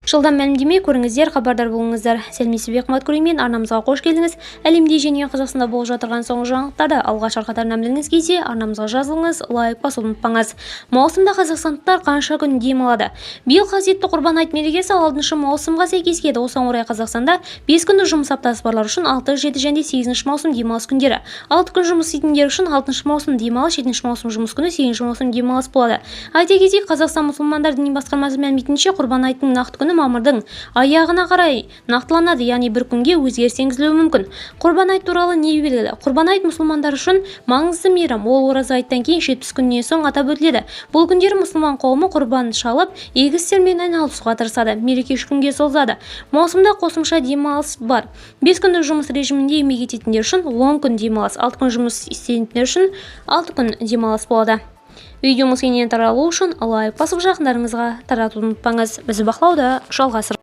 Жылдан мәлімдеме көріңіздер, хабардар болыңыздар. Сәлеметсіз бе, қымбатты көрермен, арнамызға қош келдіңіз. Әлемде және Қазақстанда болып жатырған соңғы жаңалықтарды алғаш арқатарынан білгіңіз келсе, арнамызға жазылыңыз, лайк басуды ұмытпаңыз. Маусымда қазақстандықтар қанша күн демалады? Биыл қасиетті Құрбан айт мерекесі 6 маусымға сәйкес келді. Осыған орай Қазақстанда 5 күндік жұмыс аптасы барлар үшін 6, 7 және 8 маусым демалыс күндері. 6 күн жұмыс істейтіндер үшін 6 маусым демалыс, 7 маусым жұмыс күні, 8 маусым демалыс болады. Айта кетейік, Қазақстан мұсылмандар діни басқармасы мәліметінше, Құрбан айттың нақты күні мамырдың аяғына қарай нақтыланады, яғни бір күнге өзгеріс енгізілуі мүмкін. Құрбан айт туралы не белгілі? Құрбан айт мұсылмандар үшін маңызды мейрам. Ол ораза айттан кейін 70 күннен соң атап өтіледі. Бұл күндері мұсылман қауымы құрбан шалып, игі істермен айналысуға тырысады. Мереке 3 күнге созылады. Маусымда қосымша демалыс бар. 5 күндік жұмыс режимінде еңбек ететіндер үшін 10 күн демалыс, 6 күн жұмыс істейтіндер үшін 6 күн демалыс болады. Видеомыз кеңінен таралу үшін лайк басып жақындарыңызға таратуды ұмытпаңыз. Бізді бақылауды жалғастырыңыз.